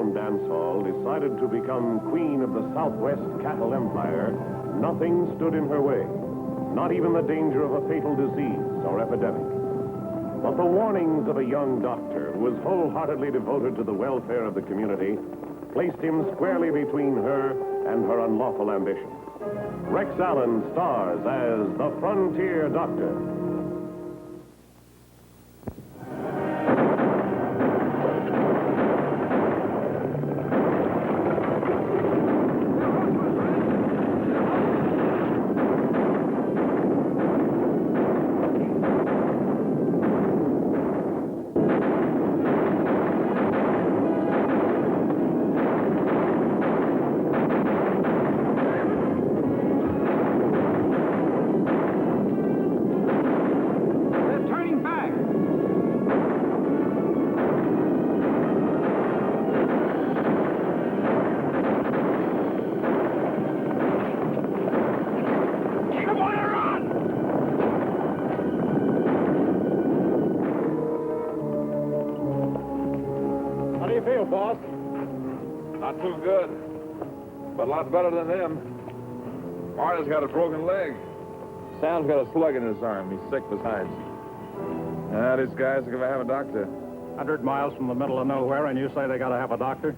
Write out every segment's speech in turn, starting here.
town dance hall decided to become queen of the Southwest cattle empire, nothing stood in her way, not even the danger of a fatal disease or epidemic. But the warnings of a young doctor who was wholeheartedly devoted to the welfare of the community placed him squarely between her and her unlawful ambition. Rex Allen stars as the Frontier Doctor. Boss? Not too good, but a lot better than them. Marty's got a broken leg. Sam's got a slug in his arm. He's sick besides. These guys are going to have a doctor. 100 miles from the middle of nowhere, and you say they got to have a doctor?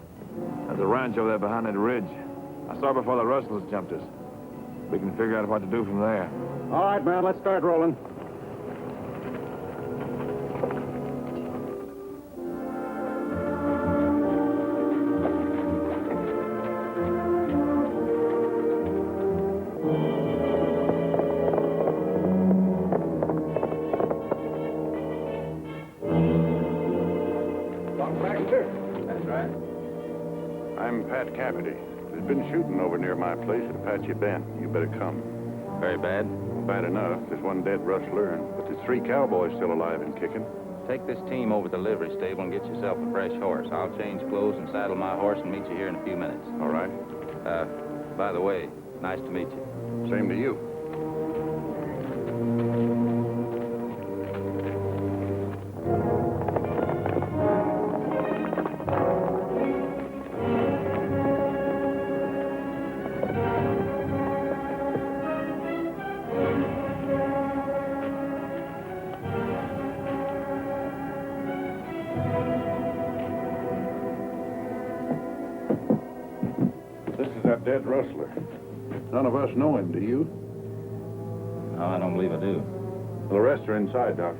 There's a ranch over there behind that ridge. I saw it before the rustlers jumped us. We can figure out what to do from there. All right, man, let's start rolling. There's been shooting over near my place at Apache Bend. You better come. Very bad? Bad enough. There's one dead rustler, but there's 3 cowboys still alive and kicking. Take this team over to the livery stable and get yourself a fresh horse. I'll change clothes and saddle my horse and meet you here in a few minutes. All right. By the way, nice to meet you. Same to you. Dead rustler. None of us know him, do you? No, I don't believe I do. Well, the rest are inside, Doc.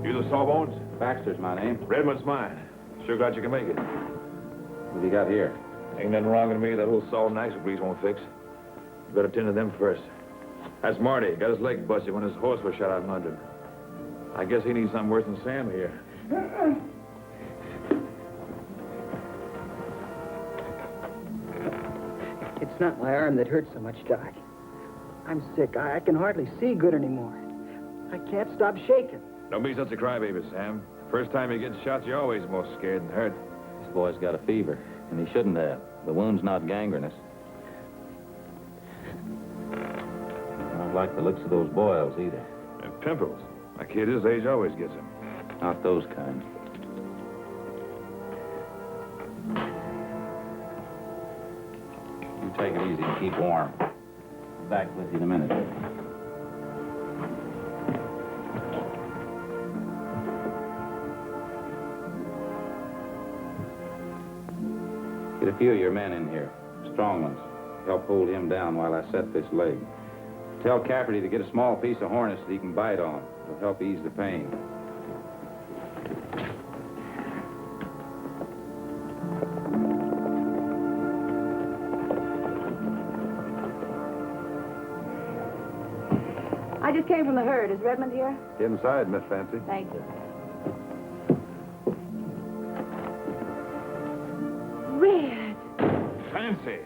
You the Sawbones? Baxter's my name. Redmond's mine. Sure glad you can make it. What have you got here? Ain't nothing wrong with me that old salt and axle grease won't fix. You better tend to them first. That's Marty. Got his leg busted when his horse was shot out in London. I guess he needs something worse than Sam here. It's not my arm that hurts so much, Doc. I'm sick. I can hardly see good anymore. I can't stop shaking. Don't be such a crybaby, Sam. First time you get shot, you're always more scared than hurt. This boy's got a fever, and he shouldn't have. The wound's not gangrenous. I don't like the looks of those boils, either. And pimples. A kid his age always gets them. Not those kind. You take it easy and keep warm. I'm back with you in a minute. Get a few of your men in here, strong ones. Help hold him down while I set this leg. Tell Cafferty to get a small piece of harness that he can bite on. It'll help ease the pain. I just came from the herd. Is Redmond here? Inside, Miss Fancy. Thank you. Red! Fancy!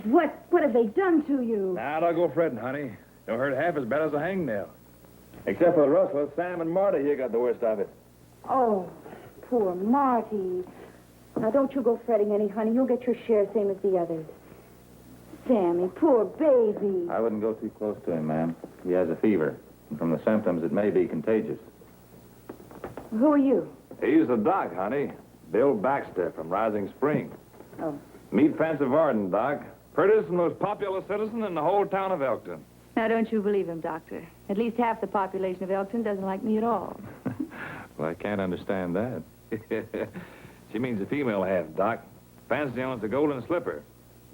Red, what have they done to you? Now, don't go fretting, honey. Don't hurt half as bad as a hangnail. Except for the rustlers, Sam and Marty here got the worst of it. Oh, poor Marty. Now, don't you go fretting any, honey. You'll get your share, same as the others. Sammy, poor baby. I wouldn't go too close to him, ma'am. He has a fever. And from the symptoms, it may be contagious. Who are you? He's the doc, honey. Bill Baxter from Rising Spring. Oh. Meet Fancy Varden, Doc. Prettiest and most popular citizen in the whole town of Elkton. Now, don't you believe him, Doctor. At least half the population of Elkton doesn't like me at all. Well, I can't understand that. She means the female half, Doc. Fancy owns the Golden Slipper.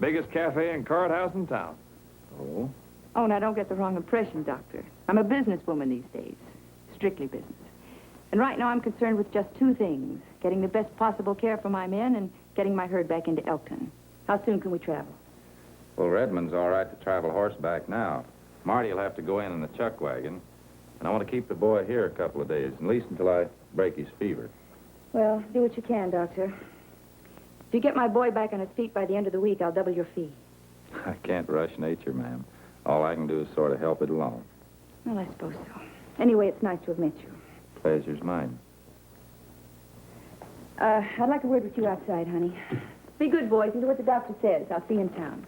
Biggest cafe and card house in town. Oh? Oh, now, don't get the wrong impression, Doctor. I'm a businesswoman these days. Strictly business. And right now I'm concerned with just two things. Getting the best possible care for my men and getting my herd back into Elkton. How soon can we travel? Well, Redmond's all right to travel horseback now. Marty will have to go in the chuck wagon. And I want to keep the boy here a couple of days, at least until I break his fever. Well, do what you can, Doctor. If you get my boy back on his feet by the end of the week, I'll double your fee. I can't rush nature, ma'am. All I can do is sort of help it along. Well, I suppose so. Anyway, it's nice to have met you. Pleasure's mine. I'd like a word with you outside, honey. Be good, boys, and do what the doctor says. I'll see you in town.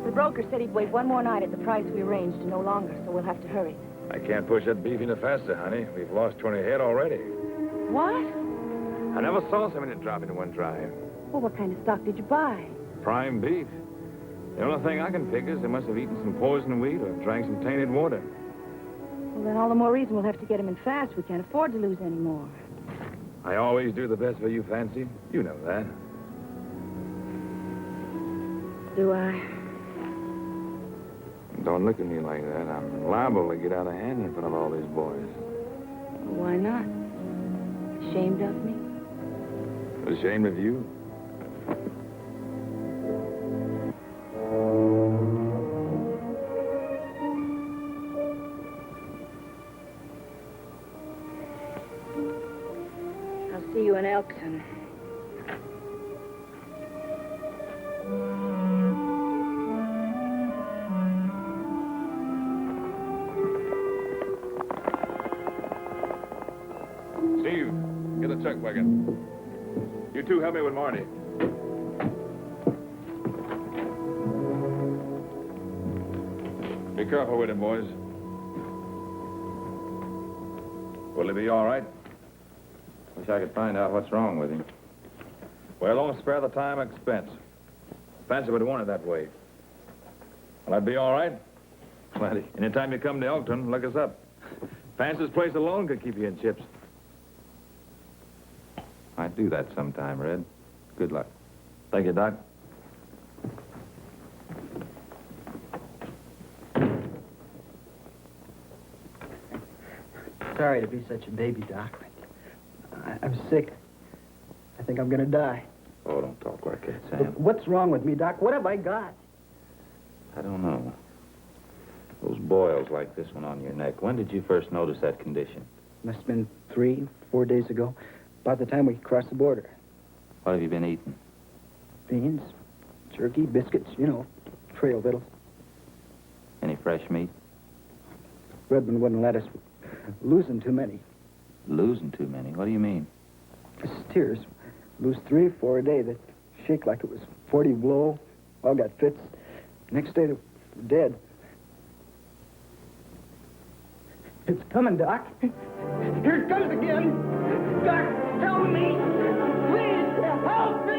The broker said he'd wait one more night at the price we arranged and no longer, so we'll have to hurry. I can't push that beef any faster, honey. We've lost 20 head already. What? I never saw so many drop in one drive. Well, what kind of stock did you buy? Prime beef. The only thing I can figure is they must have eaten some poison wheat or drank some tainted water. Well, then all the more reason we'll have to get him in fast. We can't afford to lose any more. I always do the best for you, Fancy. You know that. Do I? Don't look at me like that. I'm liable to get out of hand in front of all these boys. Why not? Ashamed of me? Ashamed of you? I'll see you in Elkton. Steve, get the chuck wagon. You two help me with Marty. Be careful with him, boys. Will he be all right? Wish I could find out what's wrong with him. Well, don't spare the time and expense. Fancy would want it that way. Will that be all right? Plenty. Anytime you come to Elkton, look us up. Fancy's place alone could keep you in chips. I'd do that sometime, Red. Good luck. Thank you, Doc. Sorry to be such a baby, Doc, but I'm sick. I think I'm gonna die. Oh, don't talk like that, Sam. But what's wrong with me, Doc? What have I got? I don't know. Those boils like this one on your neck. When did you first notice that condition? Must have been 3, 4 days ago. About the time we crossed the border. What have you been eating? Beans, jerky, biscuits, you know, trail victuals. Any fresh meat? Redmond wouldn't let us. Losing too many. Losing too many? What do you mean? Steers. Lose 3 or 4 a day. That shake like it was 40 blow. All got fits. Next day, they're dead. It's coming, Doc. Here it comes again. Doc, help me. Please, help me.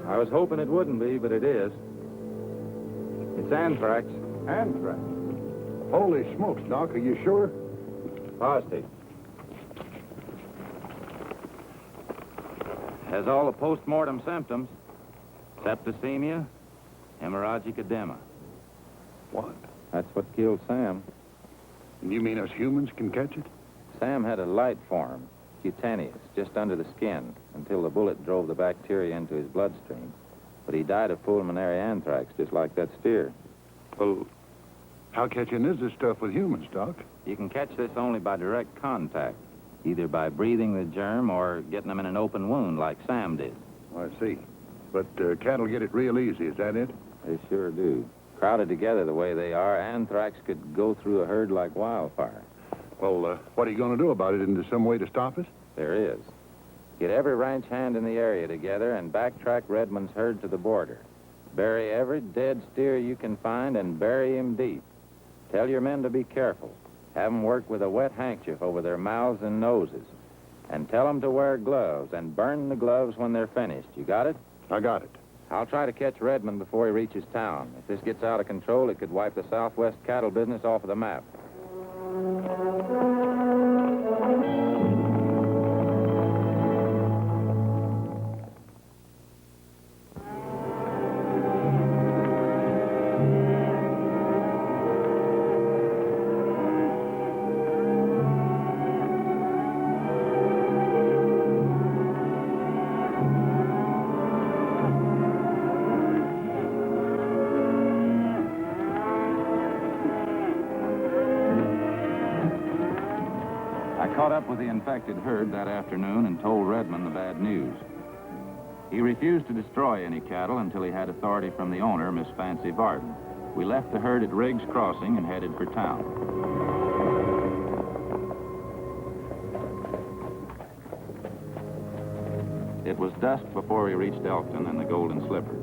I was hoping it wouldn't be, but it is. It's anthrax. Anthrax? Holy smokes, Doc, are you sure? Positive. Has all the post-mortem symptoms. Septicemia, hemorrhagic edema. What? That's what killed Sam. And you mean us humans can catch it? Sam had a light form, cutaneous, just under the skin, until the bullet drove the bacteria into his bloodstream. But he died of pulmonary anthrax, just like that steer. Well, how catching is this stuff with humans, Doc? You can catch this only by direct contact, either by breathing the germ or getting them in an open wound like Sam did. Oh, I see. But cattle get it real easy, is that it? They sure do. Crowded together the way they are, anthrax could go through a herd like wildfire. Well, what are you going to do about it? Is there some way to stop it? There is. Get every ranch hand in the area together and backtrack Redmond's herd to the border. Bury every dead steer you can find and bury him deep. Tell your men to be careful. Have them work with a wet handkerchief over their mouths and noses. And tell them to wear gloves and burn the gloves when they're finished. You got it? I got it. I'll try to catch Redmond before he reaches town. If this gets out of control, it could wipe the Southwest cattle business off of the map. Caught up with the infected herd that afternoon and told Redmond the bad news. He refused to destroy any cattle until he had authority from the owner, Miss Fancy Varden. We left the herd at Riggs Crossing and headed for town. It was dusk before we reached Elkton and the Golden Slipper.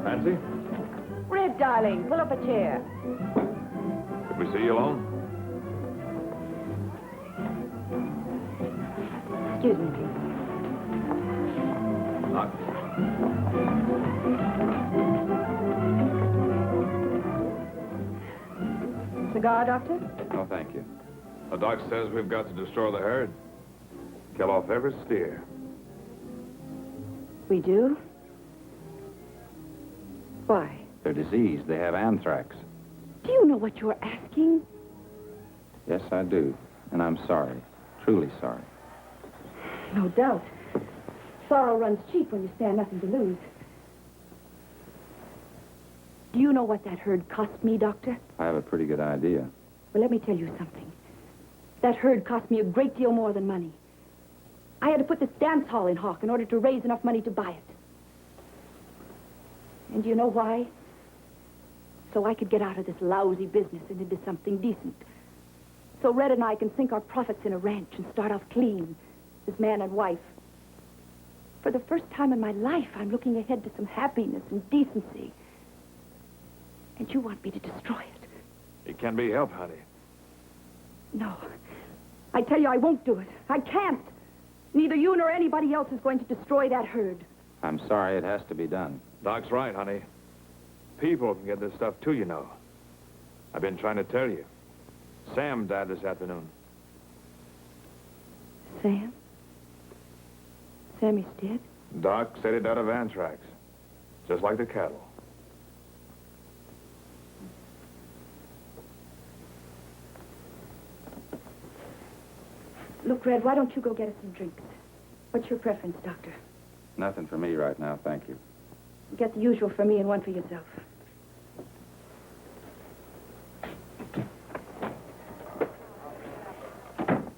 Fancy? Red, darling, pull up a chair. Did we see you alone? Excuse me, please. Not. Cigar, Doctor? No, thank you. The doc says we've got to destroy the herd. Kill off every steer. We do? Why? They're diseased. They have anthrax. Do you know what you're asking? Yes, I do. And I'm sorry. Truly sorry. No doubt. Sorrow runs cheap when you stand nothing to lose. Do you know what that herd cost me, Doctor? I have a pretty good idea. Well, let me tell you something. That herd cost me a great deal more than money. I had to put this dance hall in hock in order to raise enough money to buy it. And do you know why? So I could get out of this lousy business and into something decent. So Red and I can sink our profits in a ranch and start off clean as man and wife. For the first time in my life, I'm looking ahead to some happiness and decency. And you want me to destroy it? It can be helped, honey. No. I tell you, I won't do it. I can't. Neither you nor anybody else is going to destroy that herd. I'm sorry, it has to be done. Doc's right, honey. People can get this stuff too, you know. I've been trying to tell you. Sam died this afternoon. Sam? Sammy's dead? Doc said he died of anthrax. Just like the cattle. Look, Red, why don't you go get us some drinks? What's your preference, Doctor? Nothing for me right now, thank you. Get the usual for me and one for yourself.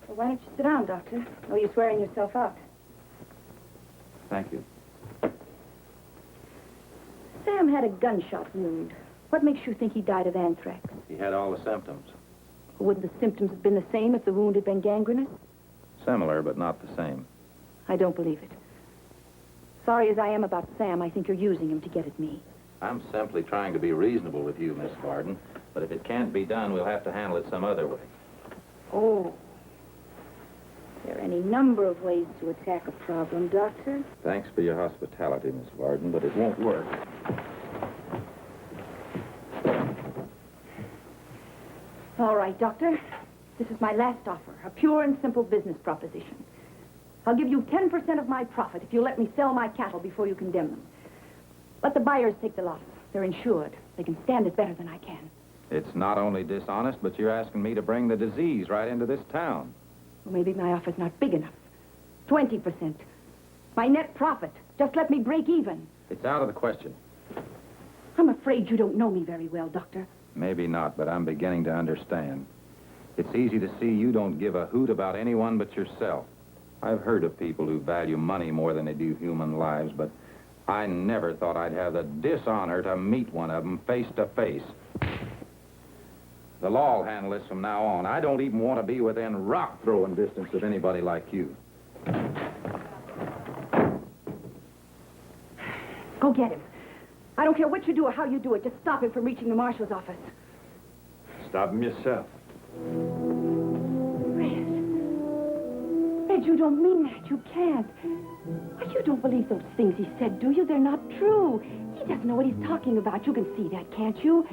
Well, why don't you sit down, Doctor? No use wearing yourself out. Thank you. Sam had a gunshot wound. What makes you think he died of anthrax? He had all the symptoms. Wouldn't the symptoms have been the same if the wound had been gangrenous? Similar, but not the same. I don't believe it. Sorry as I am about Sam, I think you're using him to get at me. I'm simply trying to be reasonable with you, Miss Varden. But if it can't be done, we'll have to handle it some other way. Oh. There are any number of ways to attack a problem, Doctor. Thanks for your hospitality, Miss Varden, but it won't work. All right, Doctor. This is my last offer, a pure and simple business proposition. I'll give you 10% of my profit if you let me sell my cattle before you condemn them. Let the buyers take the loss. They're insured. They can stand it better than I can. It's not only dishonest, but you're asking me to bring the disease right into this town. Well, maybe my offer's not big enough. 20%. My net profit. Just let me break even. It's out of the question. I'm afraid you don't know me very well, Doctor. Maybe not, but I'm beginning to understand. It's easy to see you don't give a hoot about anyone but yourself. I've heard of people who value money more than they do human lives, but I never thought I'd have the dishonor to meet one of them face to face. The law'll handle this from now on. I don't even want to be within rock-throwing distance of anybody like you. Go get him. I don't care what you do or how you do it. Just stop him from reaching the marshal's office. Stop him yourself. Red, you don't mean that. You can't. Why, you don't believe those things he said, do you? They're not true. He doesn't know what he's talking about. You can see that, can't you?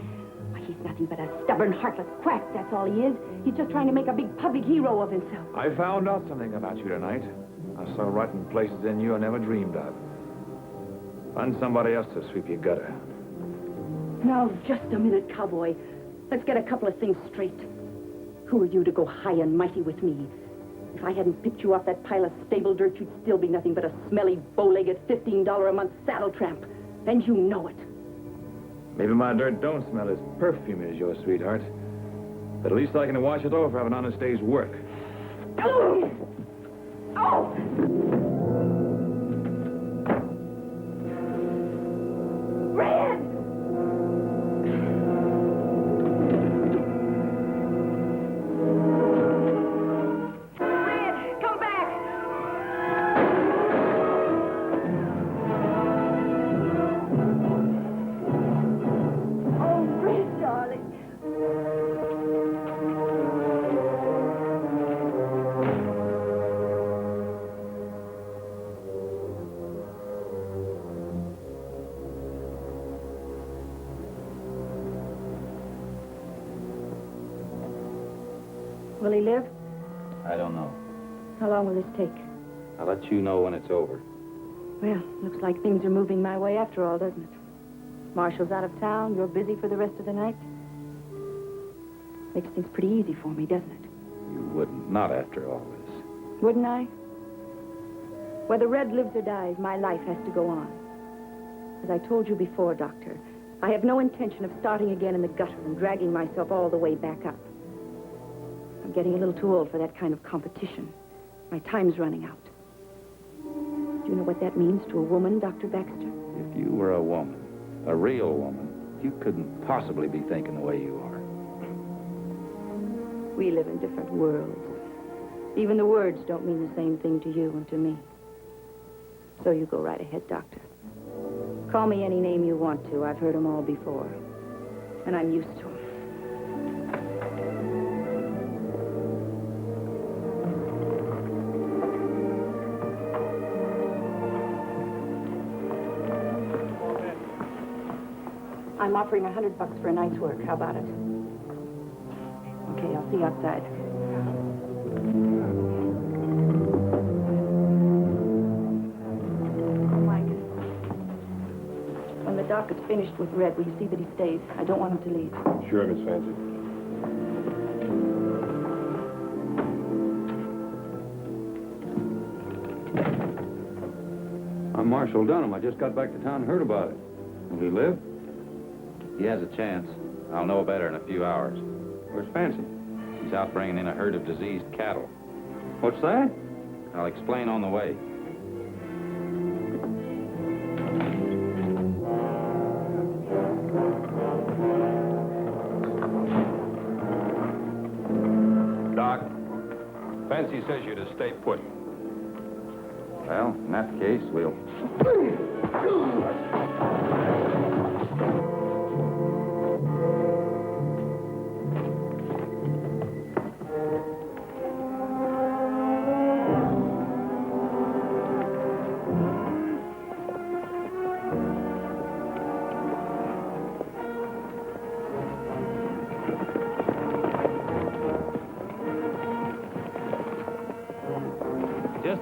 Why, he's nothing but a stubborn, heartless quack. That's all he is. He's just trying to make a big public hero of himself. I found out something about you tonight. I saw rotten places in you I never dreamed of. Find somebody else to sweep your gutter. Now, just a minute, cowboy. Let's get a couple of things straight. Who are you to go high and mighty with me? If I hadn't picked you off that pile of stable dirt, you'd still be nothing but a smelly, bow-legged, $15 a month saddle tramp. And you know it. Maybe my dirt don't smell as perfume as yours, sweetheart. But at least I can wash it off for having an honest day's work. Oh! Oh! Red! Red, come back! Oh, Red, darling. Will he live? I don't know. How long will this take? I'll let you know when it's over. Well, looks like things are moving my way after all, doesn't it? Marshall's out of town. You're busy for the rest of the night. Makes things pretty easy for me, doesn't it? You wouldn't. Not after all this. Wouldn't I? Whether Red lives or dies, my life has to go on. As I told you before, Doctor, I have no intention of starting again in the gutter and dragging myself all the way back up. I'm getting a little too old for that kind of competition. My time's running out. Do you know what that means to a woman, Dr. Baxter? If you were a woman, a real woman, you couldn't possibly be thinking the way you are. We live in different worlds. Even the words don't mean the same thing to you and to me. So you go right ahead, Doctor. Call me any name you want to. I've heard them all before. And I'm used to them. I'm offering $100 for a night's work. How about it? Okay, I'll see you outside. Mike, when the doc is finished with Red, will you see that he stays? I don't want him to leave. Sure, Miss Fancy. I'm Marshal Dunham. I just got back to town and heard about it. Will he live? He has a chance. I'll know better in a few hours. Where's Fancy? He's out bringing in a herd of diseased cattle. What's that? I'll explain on the way. Doc, Fancy says you're to stay put. Well, in that case, we'll...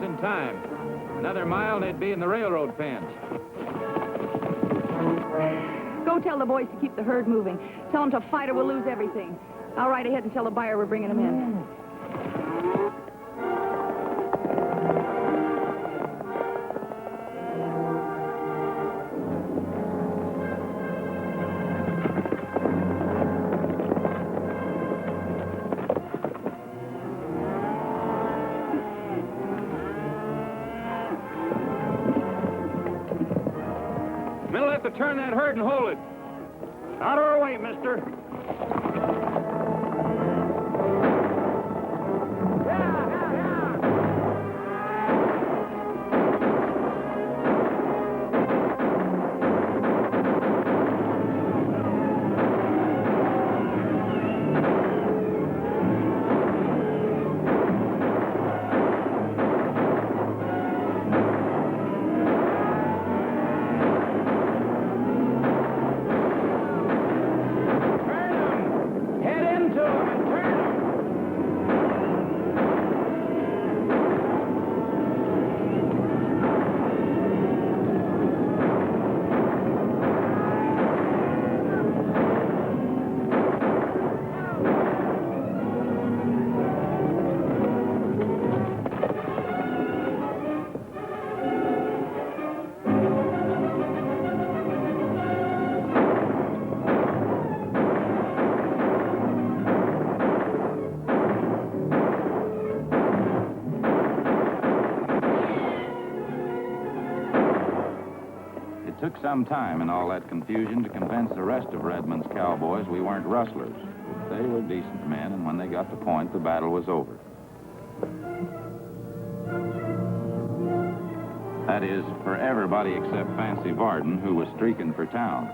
in time. Another mile and they'd be in the railroad fence. Go tell the boys to keep the herd moving. Tell them to fight or we'll lose everything. I'll ride ahead and tell the buyer we're bringing them in. We'll have to turn that herd and hold it. Out of our way, mister. It took some time in all that confusion to convince the rest of Redmond's cowboys we weren't rustlers. They were decent men, and when they got the point, the battle was over. That is, for everybody except Fancy Varden, who was streaking for town.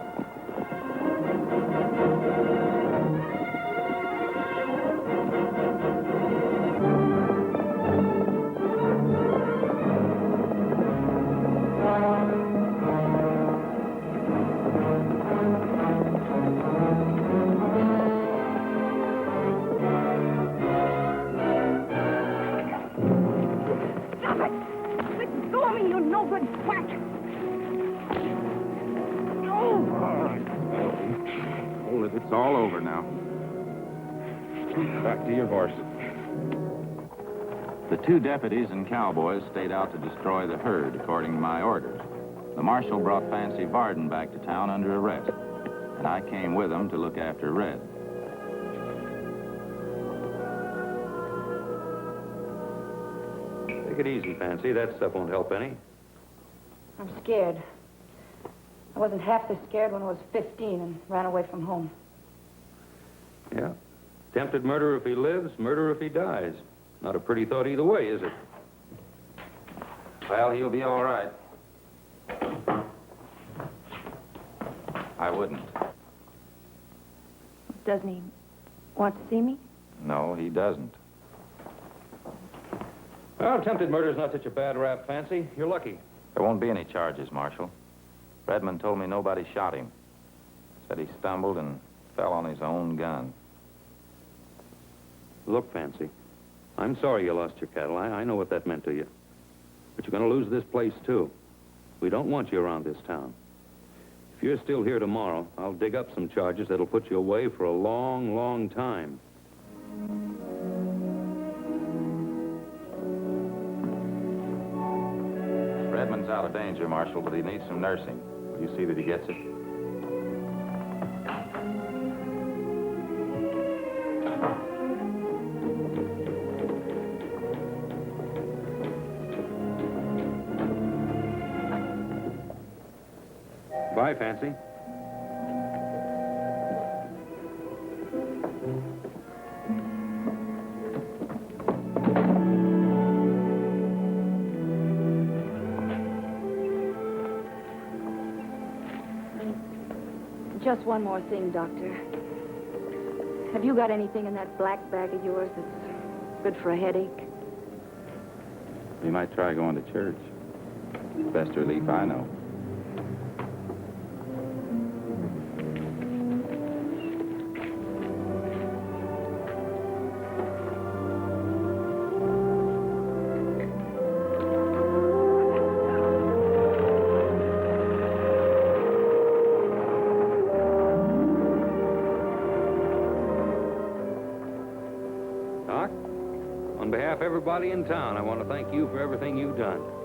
It's all over now. Back to your horse. The two deputies and cowboys stayed out to destroy the herd, according to my orders. The marshal brought Fancy Varden back to town under arrest, and I came with him to look after Red. Take it easy, Fancy. That stuff won't help any. I'm scared. I wasn't half this scared when I was 15 and ran away from home. Yeah. Attempted murder if he lives, murder if he dies. Not a pretty thought either way, is it? Well, he'll be all right. I wouldn't. Doesn't he want to see me? No, he doesn't. Well, attempted murder's not such a bad rap, Fancy. You're lucky. There won't be any charges, Marshal. Redmond told me nobody shot him. Said he stumbled and fell on his own gun. Look, Fancy, I'm sorry you lost your cattle. I know what that meant to you. But you're going to lose this place, too. We don't want you around this town. If you're still here tomorrow, I'll dig up some charges that'll put you away for a long, long time. Redmond's out of danger, Marshal, but he needs some nursing. Will you see that he gets it? Bye, Fancy. Just one more thing, Doctor. Have you got anything in that black bag of yours that's good for a headache? You might try going to church. Best relief I know. behalf of everybody in town, I want to thank you for everything you've done.